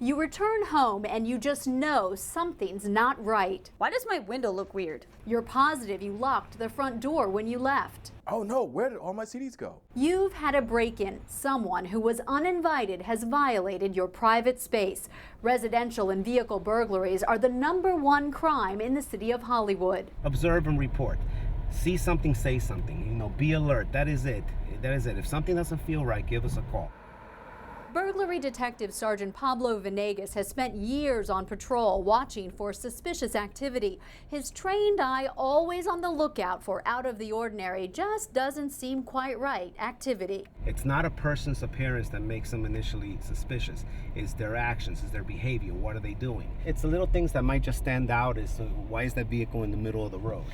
You return home and you just know something's not right. Why does my window look weird? You're positive you locked the front door when you left. Oh no, where did all my CDs go? You've had a break-in. Someone who was uninvited has violated your private space. Residential and vehicle burglaries are the #1 crime in the city of Hollywood. Observe and report. See something, say something. Be alert. That is it. That is it. If something doesn't feel right, give us a call. Burglary detective Sergeant Pablo Venegas has spent years on patrol watching for suspicious activity. His trained eye always on the lookout for out of the ordinary, just doesn't seem quite right activity. It's not a person's appearance that makes them initially suspicious. It's their actions, it's their behavior. What are they doing? It's the little things that might just stand out as why is that vehicle in the middle of the road?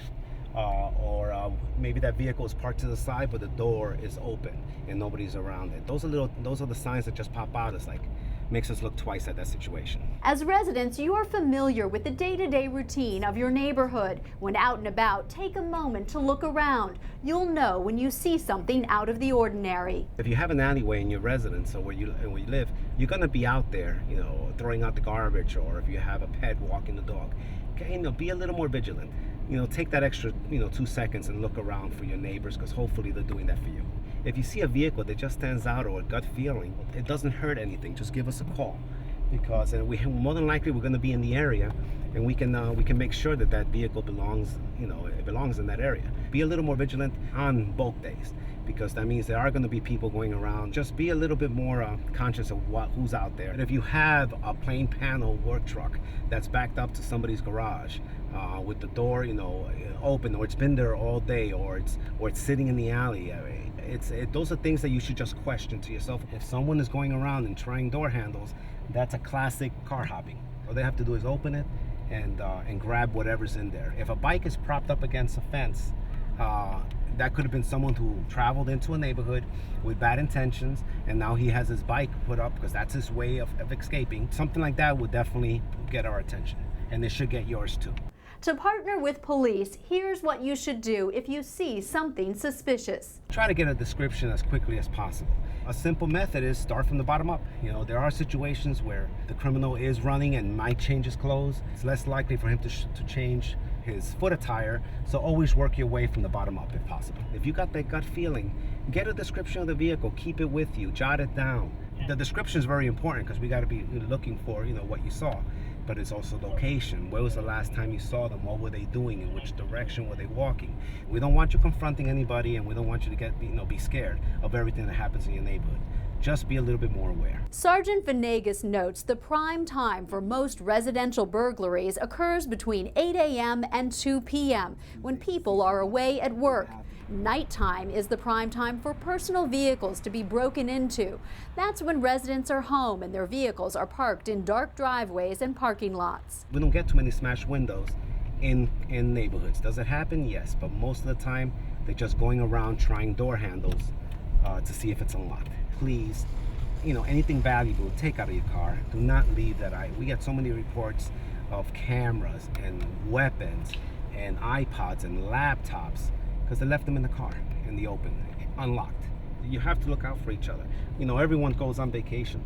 Or maybe that vehicle is parked to the side, but the door is open and nobody's around it. Those are the signs that just pop out. It's like makes us look twice at that situation. As residents, you are familiar with the day-to-day routine of your neighborhood. When out and about, take a moment to look around. You'll know when you see something out of the ordinary. If you have an alleyway in your residence or where you live, you're gonna be out there, throwing out the garbage, or if you have a pet walking the dog. Okay, be a little more vigilant. Take that extra, 2 seconds and look around for your neighbors, because hopefully they're doing that for you. If you see a vehicle that just stands out or a gut feeling, it doesn't hurt anything. Just give us a call, because more than likely we're going to be in the area, and we can make sure that that vehicle belongs, it belongs in that area. Be a little more vigilant on bulk days, because that means there are going to be people going around. Just be a little bit more conscious of who's out there. And if you have a plain panel work truck that's backed up to somebody's garage with the door, open, or it's been there all day, or it's sitting in the alley, those are things that you should just question to yourself. If someone is going around and trying door handles, that's a classic car hopping. All they have to do is open it and grab whatever's in there. If a bike is propped up against a fence, that could have been someone who traveled into a neighborhood with bad intentions, and now he has his bike put up because that's his way of escaping. Something like that would definitely get our attention, and it should get yours too. To partner with police, here's what you should do if you see something suspicious. Try to get a description as quickly as possible. A simple method is start from the bottom up. There are situations where the criminal is running and might change his clothes. It's less likely for him to change his foot attire, so always work your way from the bottom up if possible. If you got that gut feeling, get a description of the vehicle, keep it with you, jot it down. The description is very important because we got to be looking for what you saw, but it's also location. Where was the last time you saw them? What were they doing? In which direction were they walking? We don't want you confronting anybody, and we don't want you to be scared of everything that happens in your neighborhood. Just be a little bit more aware. Sergeant Venegas notes the prime time for most residential burglaries occurs between 8 a.m. and 2 p.m. when people are away at work. Nighttime is the prime time for personal vehicles to be broken into. That's when residents are home and their vehicles are parked in dark driveways and parking lots. We don't get too many smashed windows in neighborhoods. Does it happen? Yes, but most of the time they're just going around trying door handles to see if it's unlocked. Please, anything valuable, take out of your car. Do not leave that. We get so many reports of cameras and weapons and iPods and laptops because they left them in the car in the open, unlocked. You have to look out for each other. Everyone goes on vacation.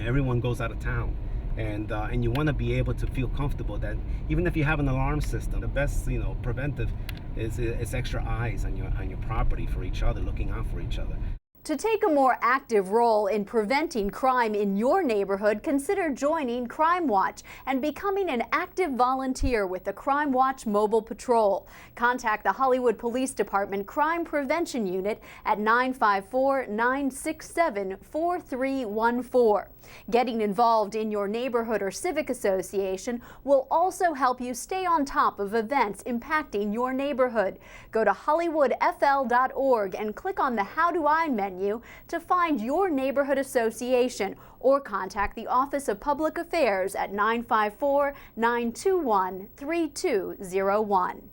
Everyone goes out of town. And you want to be able to feel comfortable that even if you have an alarm system, the best preventive is extra eyes on your property for each other, looking out for each other. To take a more active role in preventing crime in your neighborhood, consider joining Crime Watch and becoming an active volunteer with the Crime Watch Mobile Patrol. Contact the Hollywood Police Department Crime Prevention Unit at 954-967-4314. Getting involved in your neighborhood or civic association will also help you stay on top of events impacting your neighborhood. Go to hollywoodfl.org and click on the How Do I menu to find your neighborhood association, or contact the Office of Public Affairs at 954-921-3201.